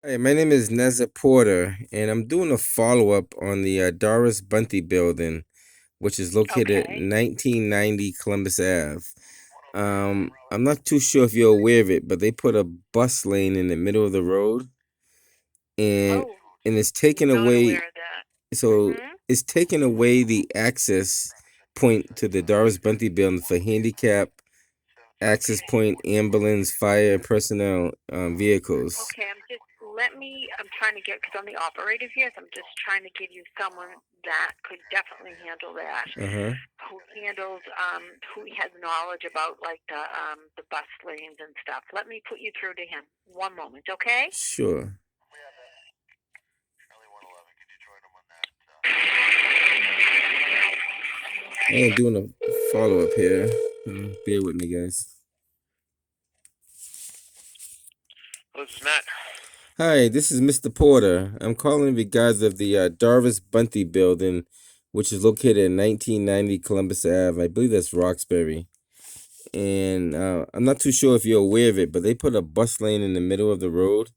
Hey, my name is Neza Porter, and I'm doing a follow up on the Doris Bunty building, which is located at Okay. 1990 Columbus Ave. I'm not too sure if you're aware of it, but they put a bus lane in the middle of the road, and Oh, and it's taken not away. aware of that. So Mhm. it's taken away the access point to the Doris Bunty building for handicap access point, ambulance, fire personnel vehicles. Okay, I'm trying to get, because I'm the operator here, so I'm just trying to give you someone that could definitely handle that. Uh huh. Who handles, who has knowledge about like the bus lanes and stuff. Let me put you through to him. One moment, okay? Sure. I am doing a follow up here. Bear with me, guys. Hello, this is Matt. Hi, this is Mr. Porter. I'm calling in regards of the Darvis Bunty building, which is located at 1990 Columbus Ave. I believe that's Roxbury. And I'm not too sure if you're aware of it, but they put a bus lane in the middle of the road,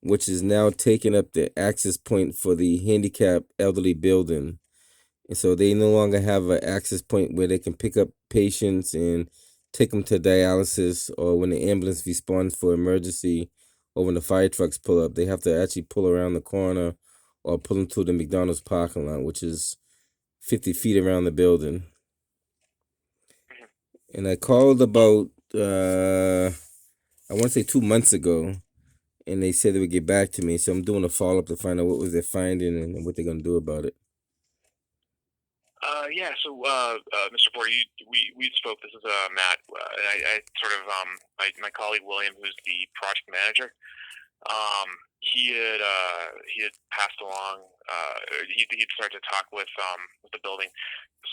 which is now taking up the access point for the handicapped elderly building. And so they no longer have an access point where they can pick up patients and take them to dialysis, or when the ambulance responds for emergency, or when the fire trucks pull up, they have to actually pull around the corner or pull them to the McDonald's parking lot, which is 50 feet around the building. And I called about, I want to say 2 months ago, and they said they would get back to me. So I'm doing a follow up to find out what was their finding and what they're going to do about it. Yeah. Mr. Porter, we spoke. This is Matt. I sort of my colleague William, who's the project manager. He had passed along. He'd started to talk with the building.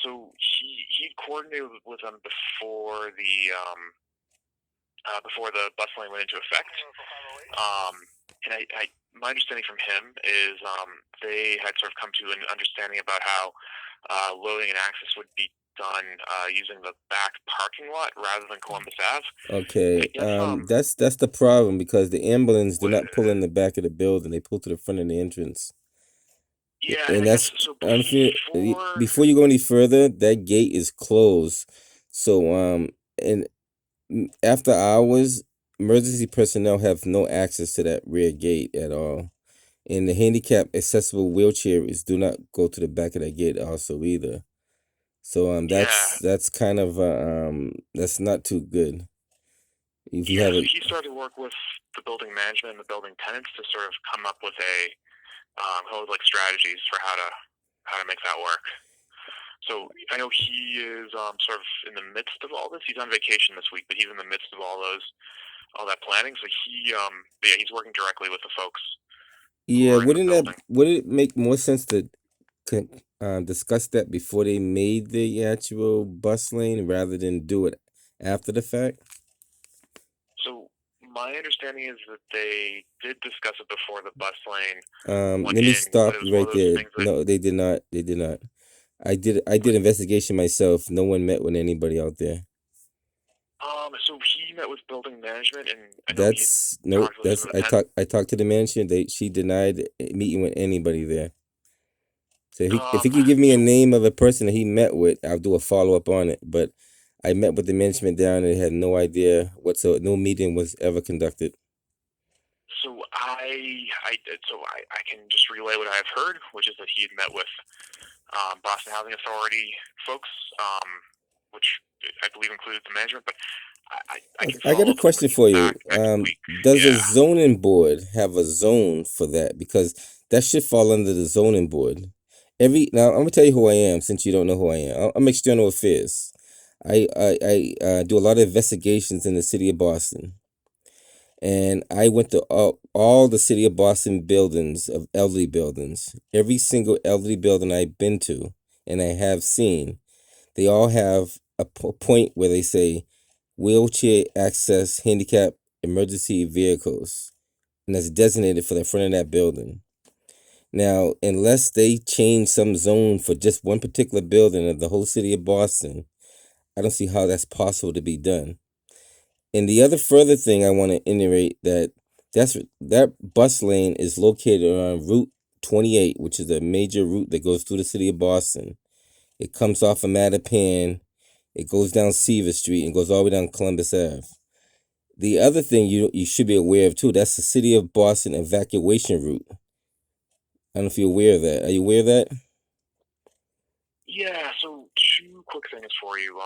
So he coordinated with them before the bus lane went into effect. Um, and my understanding from him is they had sort of come to an understanding about how loading and access would be done using the back parking lot rather than Columbus Ave. I Okay, guess that's the problem because the ambulance do not pull w- in the back of the building; they pull to the front of the entrance, yeah, and and I guess that's so before. before you go any further, that gate is closed. So and after hours, emergency personnel have no access to that rear gate at all, and the handicap accessible wheelchairs do not go to the back of that gate also either. So Yeah, that's kind of that's not too good. If you yeah. have So a he started to work with the building management and the building tenants to sort of come up with a like strategies for how to make that work. So I know he is sort of in the midst of all this. He's on vacation this week, but he's in the midst of all that planning. So yeah, he's working directly with the folks who Yeah, are in the building. would it make more sense to discuss that before they made the actual bus lane rather than do it after the fact? So my understanding is that they did discuss it before the bus lane went Let me in, but stop it was you one right of those there. things that. No, they did not. They did not. I did investigation myself. No one met with anybody out there. So he met with building management, and I know he had That's no. talked with some That's of the tenants. I talked to the manager. She denied meeting with anybody there. So if he Um, could give me a so name of a person that he met with, I'll do a follow up on it. But I met with the management down and had no idea whatsoever. No meeting was ever conducted. so I can just relay what I've heard, which is that he had met with Boston Housing Authority folks, which I believe included the management. But I can I got follow a up with him when question he's for you. back next week. Does the Yeah. zoning board have a zone for that? Because that should fall under the zoning board. Every now, I'm gonna tell you who I am since you don't know who I am. I'm external affairs. I do a lot of investigations in the city of Boston, and I went to all the city of Boston buildings of elderly buildings. Every single elderly building I've been to, and I have seen, they all have a point where they say wheelchair access handicap emergency vehicles, and that's designated for the front of that building. Now, unless they change some zone for just one particular building of the whole city of Boston, I don't see how that's possible to be done. And the other further thing I want to iterate that that bus lane is located on Route 28, which is a major route that goes through the city of Boston. It comes off of Mattapan, it goes down Seaver Street and goes all the way down Columbus Ave. The other thing you should be aware of too, that's the city of Boston evacuation route. I don't know if you're aware of that. Are you aware of that? Yeah. So two quick things for you.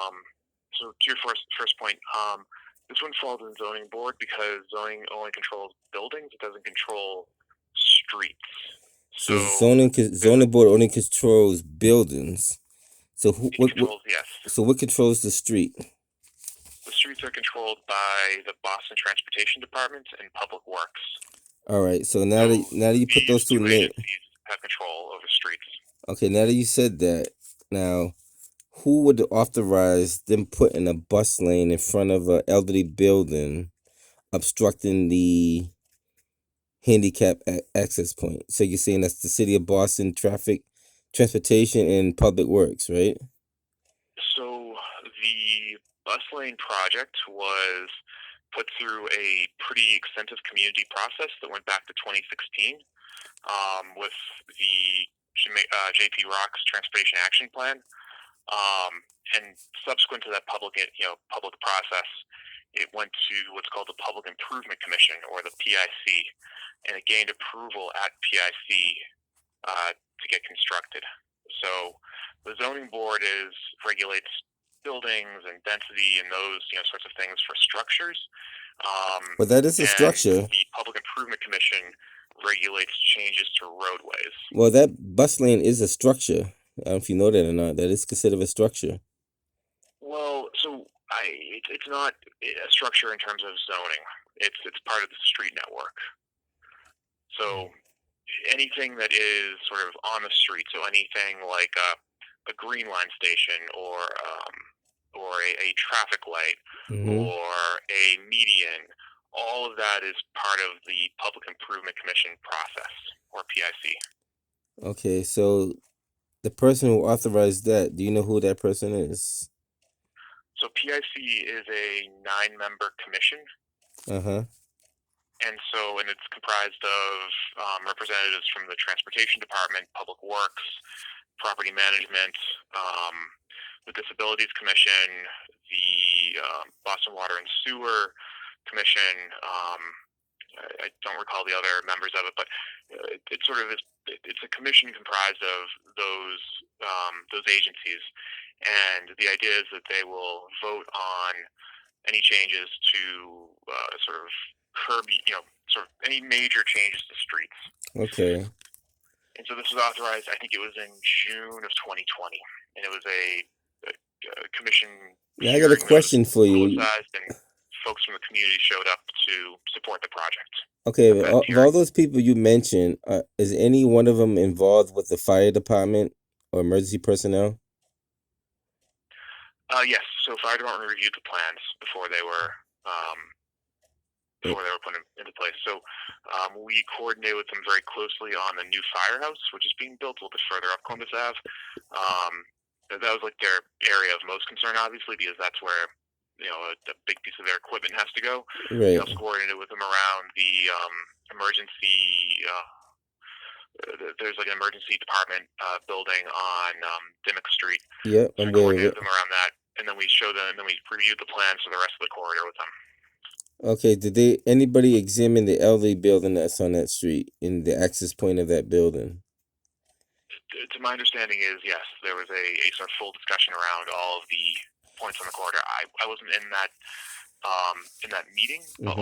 So to your first point, this one falls in zoning board because zoning only controls buildings; it doesn't control streets. So So zoning board only controls buildings. So it controls, yes. So what controls the street? The streets are controlled by the Boston Transportation Department and Public Works. All right. So now that you put those two names, have control over streets. Okay, now that you said that, now who would authorize them putting a bus lane in front of an elderly building, obstructing the handicap access point? So you're saying that's the city of Boston Transportation and Public Works, right? So the bus lane project was put through a pretty extensive community process that went back to 2016 with the JP Rock's Transportation Action Plan. And subsequent to that public process, it went to what's called the Public Improvement Commission, or the PIC, and it gained approval at PIC to get constructed. So the zoning board regulates buildings and density and those sorts of things for structures. But that is a structure. The Public Improvement Commission regulates changes to roadways. Well, that bus lane is a structure. I don't know if you know that or not. That is considered a structure. Well, so it's not a structure in terms of zoning. It's part of the street network. So anything that is sort of on the street, so anything like a green line station or a traffic light or a median, all of that is part of the Public Improvement Commission process, or PIC. Okay, so the person who authorized that, do you know who that person is? So PIC is a 9-member commission. And it's comprised of representatives from the Transportation Department, Public Works, Property Management, the Disabilities Commission, the Boston Water and Sewer Commission. I don't recall the other members of it, but it sort of is. It's a commission comprised of those agencies, and the idea is that they will vote on any changes to sort of curb, sort of any major changes to streets. Okay. And so this was authorized, I think it was in June of 2020, and it was a commission. Now I got a question for you. And folks from the community showed up to support the project. Okay, of all those people you mentioned, is any one of them involved with the fire department or emergency personnel? Yes. So fire department reviewed the plans before they were put into place. So we coordinated with them very closely on the new firehouse, which is being built a little bit further up Columbus Ave. That was like their area of most concern, obviously, because that's where a big piece of their equipment has to go. Right. We also coordinated with them around the emergency. There's like an emergency department building on Dimmock Street. Yep, so we coordinated them around that, and then we showed them, and then we reviewed the plans for the rest of the corridor with them. Okay, did anybody examine the elderly building that's on that street in the access point of that building? To my understanding is yes, there was a sort of full discussion around all of the points on the corridor. I wasn't in that meeting, but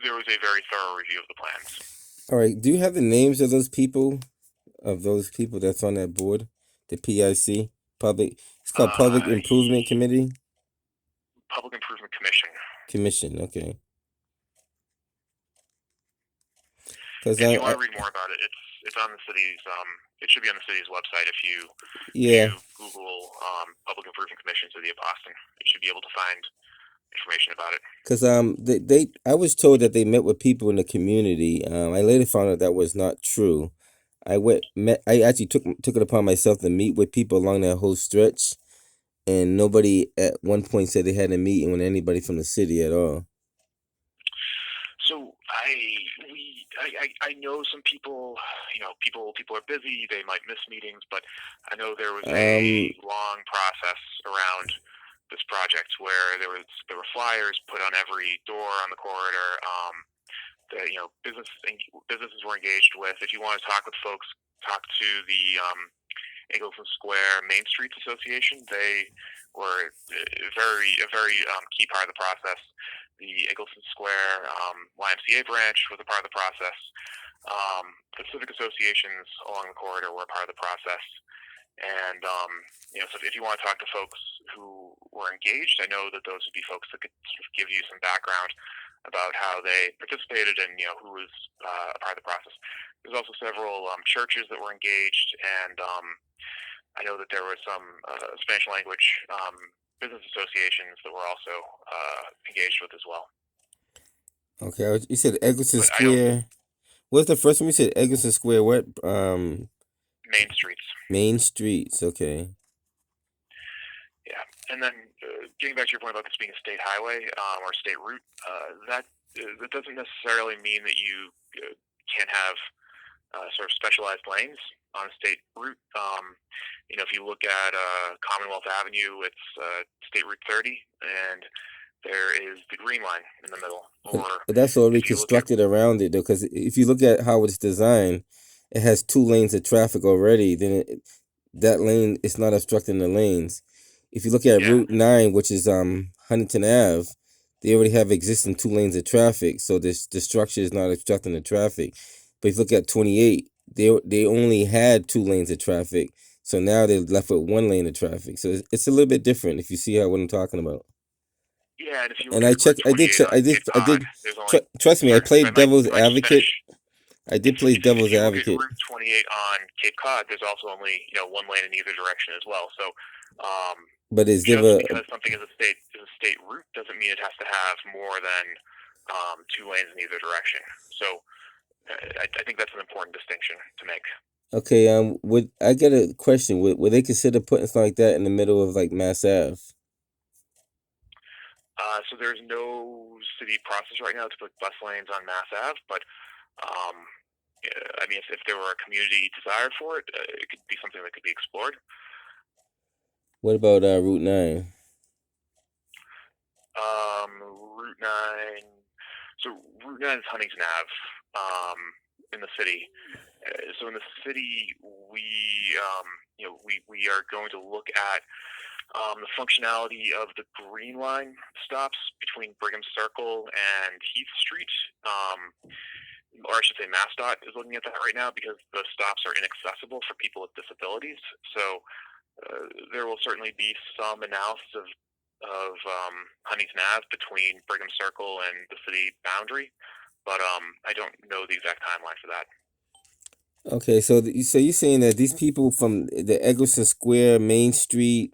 there was a very thorough review of the plans. All right. Do you have the names of those people that's on that board? The PIC public. It's called Public Improvement Committee. Public Improvement Commission. Commission. Okay. If you want to read more about it, it's on the city's. It should be on the city's website if you Google Public Improvement Commission City of Boston. You should be able to find information about it. Because I was told that they met with people in the community. I later found out that was not true. I actually took it upon myself to meet with people along that whole stretch, and nobody at one point said they had a meeting with anybody from the city at all. So I know some people. People are busy. They might miss meetings, but I know there was a Um, long process around this project where there were flyers put on every door on the corridor. That businesses were engaged with. If you want to talk with folks, talk to the Eggleston Square Main Streets Association. They were a very key part of the process. The Eggleston Square YMCA branch was a part of the process. The civic associations along the corridor were a part of the process. And so if you want to talk to folks who were engaged, I know that those would be folks that could sort of give you some background about how they participated and who was a part of the process. There's also several churches that were engaged, and I know that there were some Spanish language business associations that were also engaged with as well. okay, you said Eggleston But I don't Square. What's the first one you said? Eggleston Square. What? Main Streets. Main Streets. Okay. Yeah, and then getting back to your point about this being a state highway or a state route, that doesn't necessarily mean that you can't have sort of specialized lanes on a state route. If you look at Commonwealth Avenue, it's State Route 30, and there is the Green Line in the middle. Or But that's already if you look at constructed around it, though, because if you look at how it's designed, it has 2 lanes of traffic already. Then that lane is not obstructing the lanes. If you look at yeah, Route 9, which is Huntington Ave, they already have existing 2 lanes of traffic, so the structure is not obstructing the traffic. But if you look at 28, they only had 2 lanes of traffic, so now they're left with 1 lane of traffic. So it's a little bit different if you see how what I'm talking about. yeah, and if you And look at Route I did 28 check, on Cape I Cod, did. there's only Trust me, I sorry, played devil's if I just finish. advocate. I did play If devil's you look at advocate. Route 28 on Cape Cod, there's also only one lane in either direction as well. So But is there just a because something is a state route doesn't mean it has to have more than 2 lanes in either direction. So I think that's an important distinction to make. okay? Would I get a question? Would they consider putting something like that in the middle of like Mass Ave? So there's no city process right now to put bus lanes on Mass Ave, but um, I mean, if there were a community desire for it, it could be something that could be explored. What about Route 9? Route 9. So Route 9 is Huntington Ave in the city. So in the city, we are going to look at the functionality of the Green Line stops between Brigham Circle and Heath Street. Or I should say MassDOT is looking at that right now because the stops are inaccessible for people with disabilities. So there will certainly be some analysis of Huntington Ave between Brigham Circle and the city boundary, but I don't know the exact timeline for that. Okay, so you're saying that these people from the Eggleston Square, Main Street,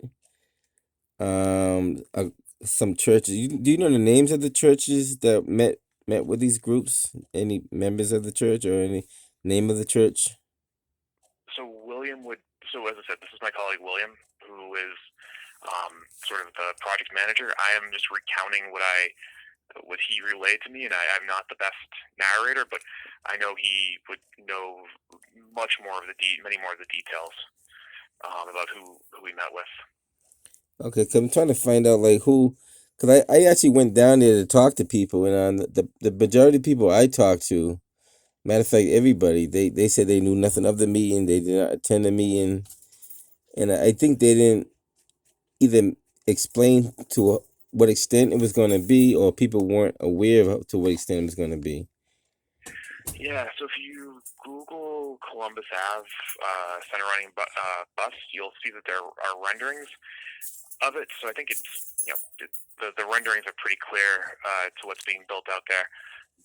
some churches. Do you know the names of the churches that met with these groups? Any members of the church or any name of the church? So as I said, this is my colleague William, who is sort of the project manager. I am just recounting what he relayed to me, and I'm not the best narrator, but I know he would know many more of the details about who we met with. Okay, 'cause I'm trying to find out like who, because I actually went down there to talk to people, and the majority of people I talked to, matter of fact, everybody, they said they knew nothing of the meeting, they did not attend the meeting, and I think they didn't either explain to what extent it was going to be, or people weren't aware of to what extent it was going to be. Yeah, so if you Google Columbus Ave center running bus, you'll see that there are renderings of it. So I think it's the renderings are pretty clear to what's being built out there.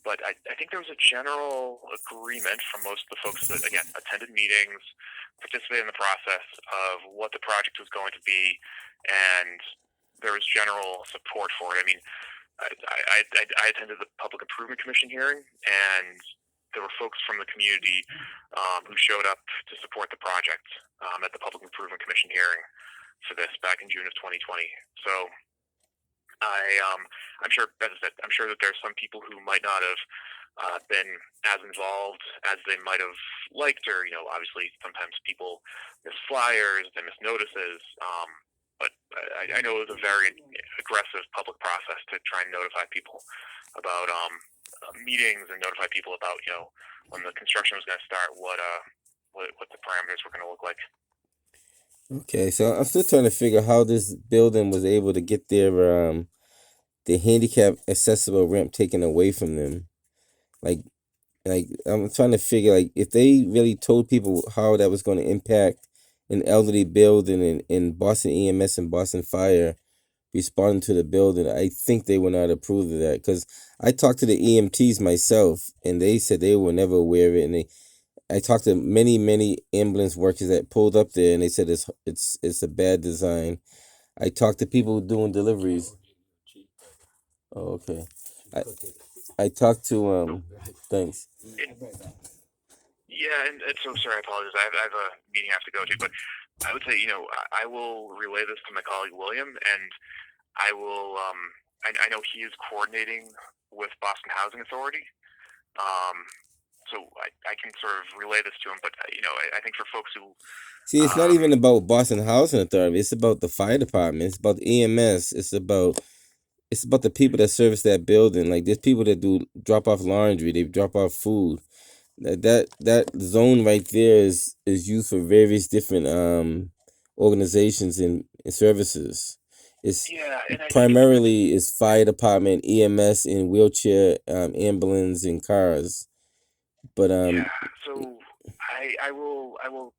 But I think there was a general agreement from most of the folks that, again, attended meetings, participated in the process of what the project was going to be, and there was general support for it. I mean, I attended the Public Improvement Commission hearing, and there were folks from the community who showed up to support the project at the Public Improvement Commission hearing for this back in June of 2020. So I'm sure, as I said, I'm sure that there's some people who might not have been as involved as they might have liked, or obviously sometimes people miss flyers, they miss notices. But I know it was a very aggressive public process to try and notify people about meetings and notify people about when the construction was going to start, what the parameters were going to look like. Okay, so I'm still trying to figure how this building was able to get their the handicap accessible ramp taken away from them. Like like I'm trying to figure like if they really told people how that was going to impact an elderly building in Boston EMS and Boston Fire responding to the building, I think they would not approve of that because I talked to the EMTs myself and they said they were never aware of it, and I talked to many ambulance workers that pulled up there and they said it's a bad design. I talked to people doing deliveries. Oh, okay. I I talked to thanks. Yeah, and so sorry, I apologize. I have a meeting I have to go to, but I would say, I will relay this to my colleague William, and I will. I know he is coordinating with Boston Housing Authority, um, so I can sort of relay this to him. But I think for folks who, See, it's not um, even about Boston Housing Authority. It's about the fire department. It's about EMS. It's about the people that service that building. Like there's people that do drop off laundry. They drop off food. That zone right there is used for various different organizations and services. It's yeah, and I think primarily is fire department, EMS, and wheelchair ambulance and cars. But yeah. So I will, and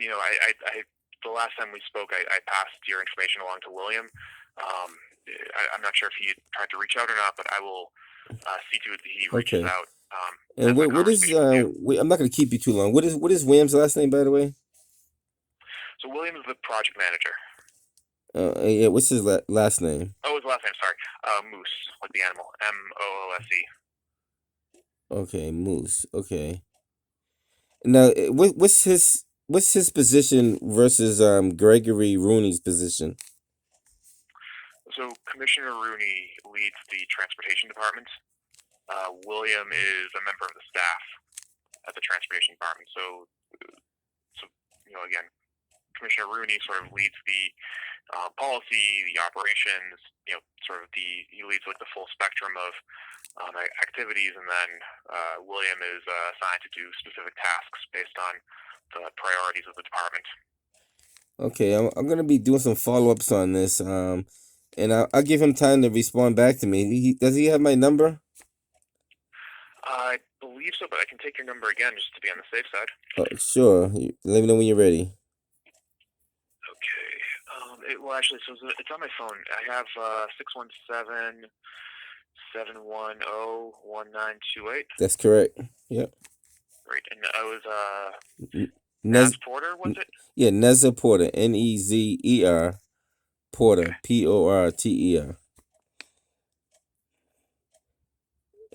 the last time we spoke, I passed your information along to William. I'm not sure if he tried to reach out or not, but I will see to it that he reaches okay. out And as my what is conversation with you. I'm not gonna keep you too long. What is Williams' last name, by the way? So William is the project manager. Yeah, what's his last name? Oh, his last name, sorry. Moose, like the animal. Moose. Okay, Moose. Okay. Now, what's his position versus Gregory Rooney's position? So Commissioner Rooney leads the transportation department. William is a member of the staff at the transportation department. So again, Commissioner Rooney sort of leads the policy, the operations. He leads like the full spectrum of activities, and then William is assigned to do specific tasks based on the priorities of the department. Okay, I'm gonna be doing some follow ups on this. And I'll give him time to respond back to me. Does he have my number? I believe so, but I can take your number again just to be on the safe side. Sure. Let me know when you're ready. Okay. Well, actually, so it's on my phone. I have 617-710-1928. That's correct. Yep. Great. And I was Nez, Naz Porter, was it? yeah, Neza Porter, Nezer Porter, Okay. Porter.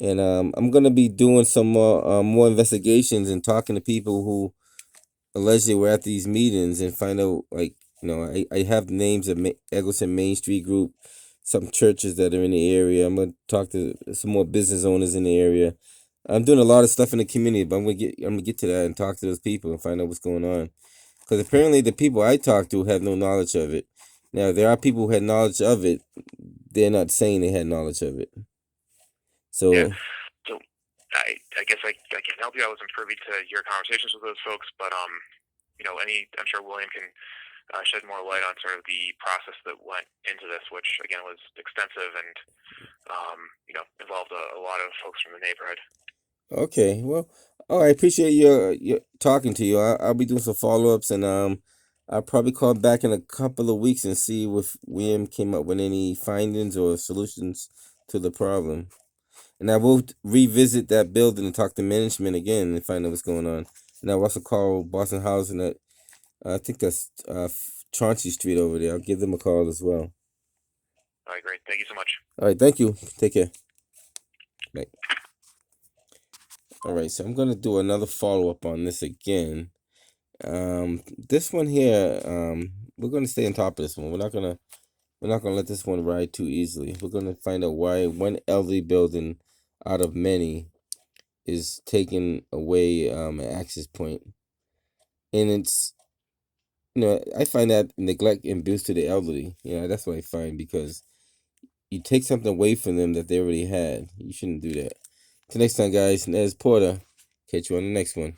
And I'm gonna be doing some more investigations and talking to people who allegedly were at these meetings and find out, like, I have names of Eggleston Main Street Group, some churches that are in the area. I'm gonna talk to some more business owners in the area. I'm doing a lot of stuff in the community, but I'm gonna get to that and talk to those people and find out what's going on. Because apparently the people I talk to have no knowledge of it. Now there are people who had knowledge of it. They're not saying they had knowledge of it. Yeah. So So I guess I can help you. I wasn't privy to your conversations with those folks, but I'm sure William can shed more light on sort of the process that went into this, which again was extensive and involved a lot of folks from the neighborhood. okay, well, I appreciate your talking to you. I'll be doing some follow ups, and I'll probably call back in a couple of weeks and see if William came up with any findings or solutions to the problem. And I will revisit that building and talk to management again and find out what's going on. And I'll also call Boston Housing at I think that's Chauncey Street over there. I'll give them a call as well. All right, great. Thank you so much. All right, thank you. Take care. Bye. All right, so I'm gonna do another follow up on this again. This one here, we're gonna stay on top of this one. We're we're not gonna let this one ride too easily. We're gonna find out why one elderly building out of many is taking away an access point, and it's I find that neglect induced to the elderly. That's what I find, because you take something away from them that they already had. You shouldn't do that. Till next time, guys. Nez Porter. Catch you on the next one.